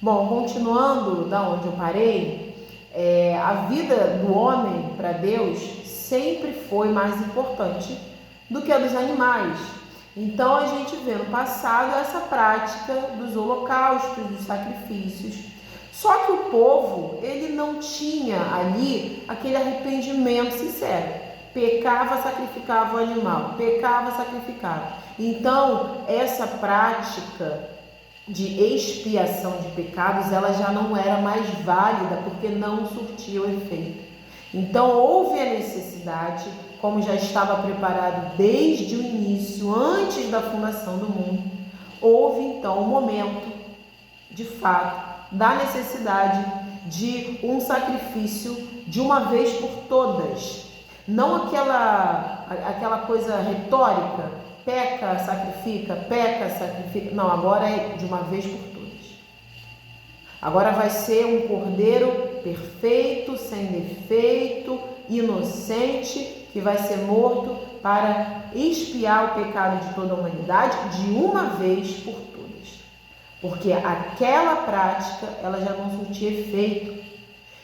Bom, continuando da onde eu parei, a vida do homem para Deus sempre foi mais importante do que a dos animais. Então a gente vê no passado essa prática dos holocaustos, dos sacrifícios. Só que o povo, ele não tinha ali aquele arrependimento sincero. Pecava, sacrificava o animal, pecava, sacrificava. Então, essa prática de expiação de pecados, ela já não era mais válida, porque não surtia o efeito. Então, houve a necessidade, como já estava preparado desde o início, antes da fundação do mundo, houve então o momento, de fato, da necessidade de um sacrifício de uma vez por todas. Não aquela coisa retórica, peca, sacrifica. Não, agora é de uma vez por todas. Agora vai ser um cordeiro perfeito, sem defeito, inocente, que vai ser morto para expiar o pecado de toda a humanidade de uma vez por todas. Porque aquela prática, ela já não surtia efeito.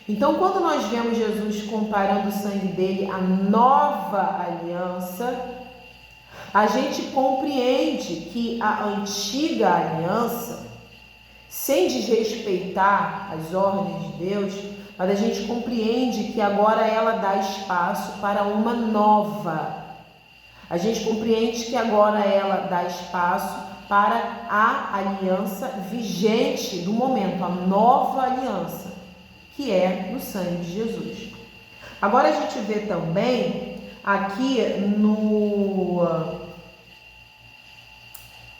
Então, quando nós vemos Jesus comparando o sangue dele à nova aliança, a gente compreende que a antiga aliança, sem desrespeitar as ordens de Deus, mas a gente compreende que agora ela dá espaço para uma nova. A gente compreende que agora ela dá espaço para a aliança vigente do momento, a nova aliança, que é no sangue de Jesus. Agora a gente vê também aqui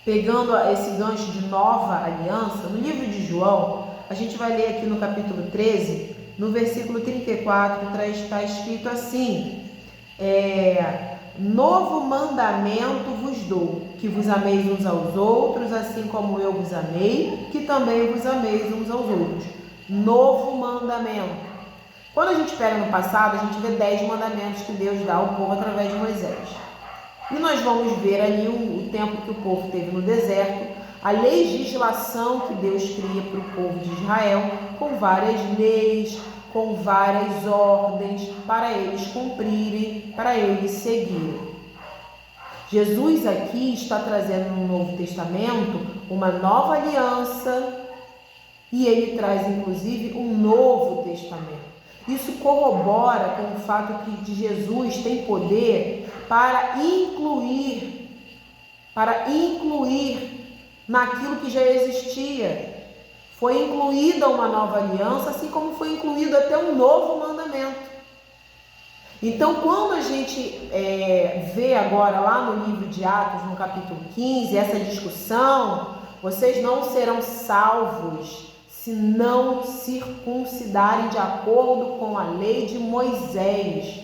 pegando esse gancho de nova aliança, no livro de João, a gente vai ler aqui no capítulo 13, no versículo 34, está escrito assim: novo mandamento vos dou, que vos ameis uns aos outros, assim como eu vos amei, que também vos ameis uns aos outros. Novo mandamento. Quando a gente pega no passado, a gente vê 10 mandamentos que Deus dá ao povo através de Moisés. E nós vamos ver ali o tempo que o povo teve no deserto, a legislação que Deus cria para o povo de Israel, com várias leis, com várias ordens para eles cumprirem, para eles seguirem. Jesus aqui está trazendo no Novo Testamento uma nova aliança e ele traz inclusive um Novo Testamento. Isso corrobora com o fato que Jesus tem poder para incluir naquilo que já existia. Foi incluída uma nova aliança, assim como foi incluído até um novo mandamento. Então, quando a gente vê agora lá no livro de Atos, no capítulo 15, essa discussão, vocês não serão salvos se não circuncidarem de acordo com a lei de Moisés.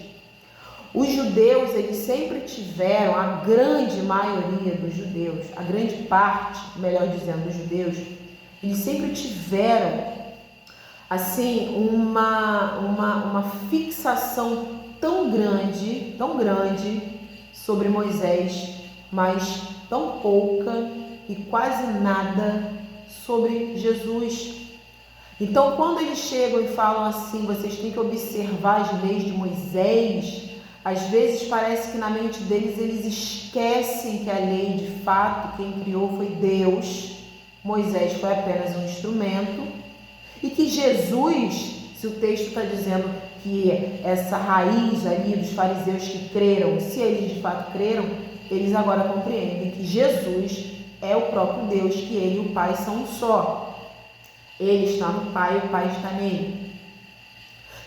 Os judeus, eles sempre tiveram, a grande maioria dos judeus, a grande parte, melhor dizendo, dos judeus, eles sempre tiveram, assim, uma fixação tão grande sobre Moisés, mas tão pouca e quase nada sobre Jesus. Então, quando eles chegam e falam assim, vocês têm que observar as leis de Moisés, às vezes parece que na mente deles eles esquecem que a lei, de fato, quem criou foi Deus. Moisés foi apenas um instrumento. E que Jesus, se o texto está dizendo que essa raiz ali dos fariseus que creram, se eles de fato creram, eles agora compreendem que Jesus é o próprio Deus, que ele e o Pai são um só. Ele está no Pai, o Pai está nele.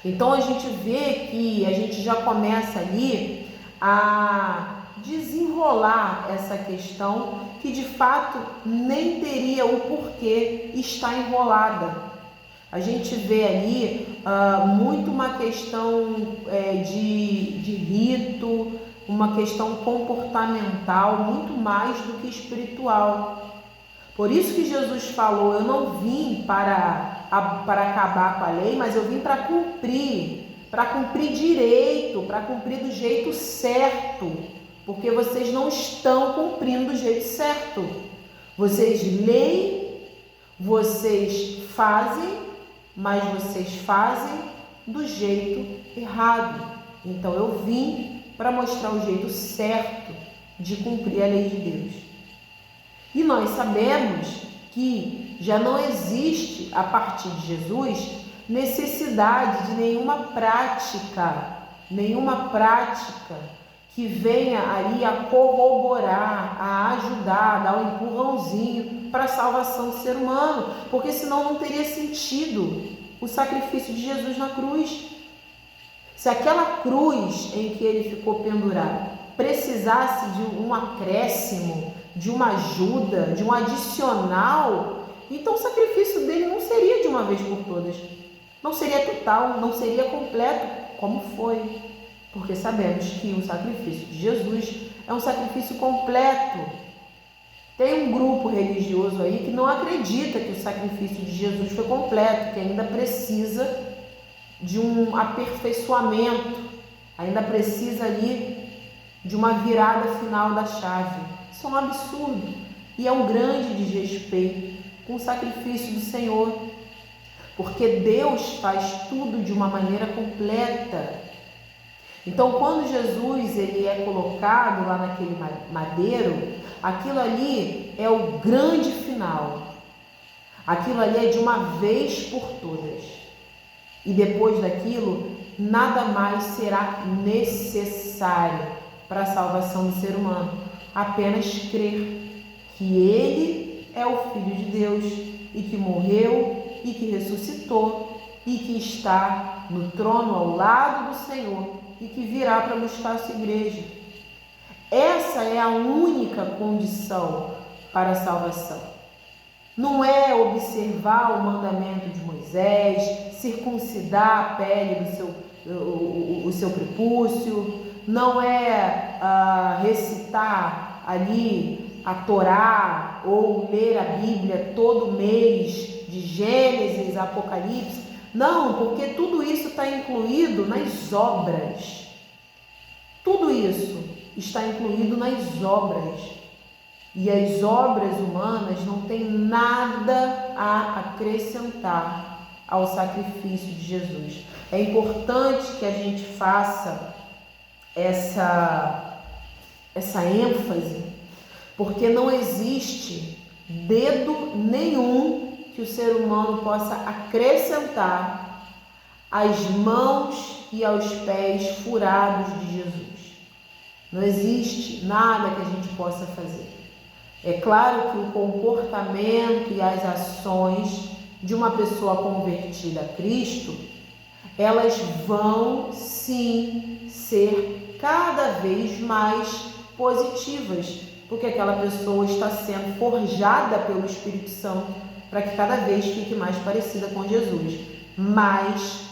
Então a gente vê que a gente já começa ali a desenrolar essa questão que de fato nem teria o porquê estar enrolada. A gente vê ali muito uma questão de rito, uma questão comportamental, muito mais do que espiritual. Por isso que Jesus falou, eu não vim para acabar com a lei, mas eu vim para cumprir direito, para cumprir do jeito certo, porque vocês não estão cumprindo do jeito certo. Vocês leem, Vocês fazem, mas vocês fazem do jeito errado. Então eu vim para mostrar o jeito certo de cumprir a lei de Deus. E nós sabemos que já não existe, a partir de Jesus, necessidade de nenhuma prática que venha ali a corroborar, a ajudar, a dar um empurrãozinho para a salvação do ser humano, porque senão não teria sentido o sacrifício de Jesus na cruz. Se aquela cruz em que ele ficou pendurado precisasse de um acréscimo, de uma ajuda, de um adicional, então o sacrifício dele não seria de uma vez por todas, não seria total, não seria completo, como foi. Porque sabemos que o sacrifício de Jesus é um sacrifício completo. Tem um grupo religioso aí que não acredita que o sacrifício de Jesus foi completo, que ainda precisa de um aperfeiçoamento, ainda precisa ali de uma virada final da chave. Isso é um absurdo e é um grande desrespeito com o sacrifício do Senhor, porque Deus faz tudo de uma maneira completa. Então, quando Jesus ele é colocado lá naquele madeiro, aquilo ali é o grande final. Aquilo ali é de uma vez por todas. E depois daquilo, nada mais será necessário para a salvação do ser humano. Apenas crer que Ele é o Filho de Deus e que morreu e que ressuscitou e que está no trono ao lado do Senhor e que virá para buscar a sua igreja. Essa é a única condição para a salvação. Não é observar o mandamento de Moisés, circuncidar a pele do seu prepúcio, não é recitar ali a Torá ou ler a Bíblia todo mês, de Gênesis, Apocalipse. Não, porque tudo isso está incluído nas obras. Tudo isso está incluído nas obras. E as obras humanas não têm nada a acrescentar ao sacrifício de Jesus. É importante que a gente faça essa ênfase, porque não existe dedo nenhum que o ser humano possa acrescentar às mãos e aos pés furados de Jesus. Não existe nada que a gente possa fazer. É claro que o comportamento e as ações de uma pessoa convertida a Cristo, elas vão sim ser cada vez mais positivas, porque aquela pessoa está sendo forjada pelo Espírito Santo para que cada vez fique mais parecida com Jesus. Mas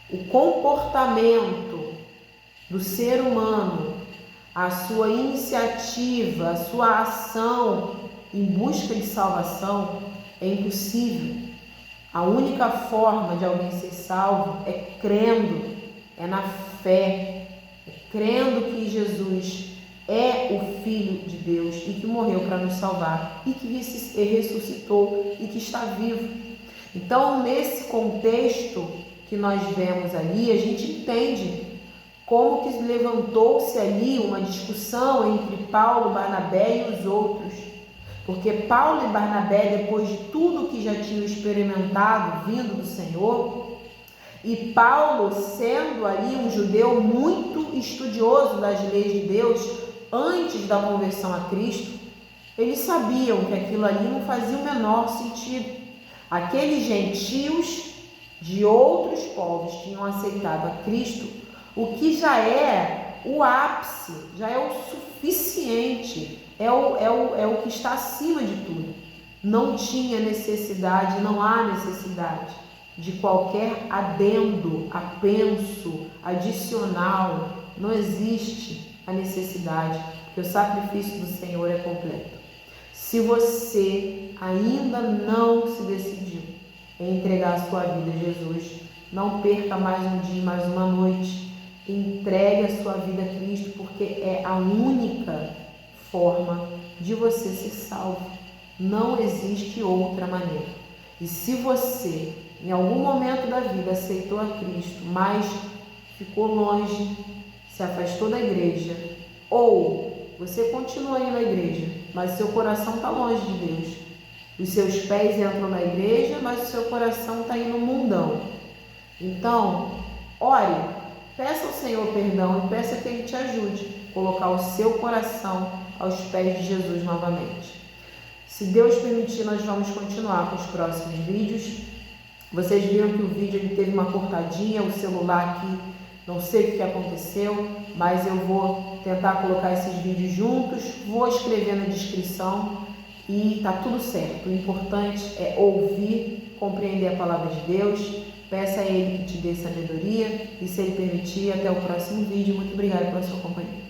o comportamento do ser humano, a sua iniciativa, a sua ação em busca de salvação é impossível. A única forma de alguém ser salvo é crendo, é na fé, é crendo que Jesus é o Filho de Deus e que morreu para nos salvar e que ressuscitou e que está vivo. Então, nesse contexto que nós vemos ali, a gente entende como que levantou-se ali uma discussão entre Paulo, Barnabé e os outros. Porque Paulo e Barnabé, depois de tudo que já tinham experimentado vindo do Senhor, e Paulo sendo ali um judeu muito estudioso das leis de Deus, antes da conversão a Cristo, eles sabiam que aquilo ali não fazia o menor sentido. Aqueles gentios de outros povos tinham aceitado a Cristo, o que já é o ápice, já é o suficiente, é o que está acima de tudo. Não tinha necessidade, não há necessidade de qualquer adendo, apenso, adicional. Não existe a necessidade, porque o sacrifício do Senhor é completo. Se você ainda não se decidiu em entregar a sua vida a Jesus, não perca mais um dia, mais uma noite. Entregue a sua vida a Cristo, porque é a única forma de você ser salvo. Não existe outra maneira. E se você, em algum momento da vida, aceitou a Cristo, mas ficou longe, se afastou da igreja, ou você continua indo à igreja, mas seu coração está longe de Deus. Os seus pés entram na igreja, mas o seu coração está indo no mundão. Então, ore, peça ao Senhor perdão e peça que Ele te ajude a colocar o seu coração aos pés de Jesus novamente. Se Deus permitir, nós vamos continuar com os próximos vídeos. Vocês viram que o vídeo ele teve uma cortadinha, o celular aqui, não sei o que aconteceu, mas eu vou tentar colocar esses vídeos juntos, vou escrever na descrição e tá tudo certo. O importante é ouvir, compreender a palavra de Deus, peça a Ele que te dê sabedoria e, se Ele permitir, até o próximo vídeo. Muito obrigada pela sua companhia.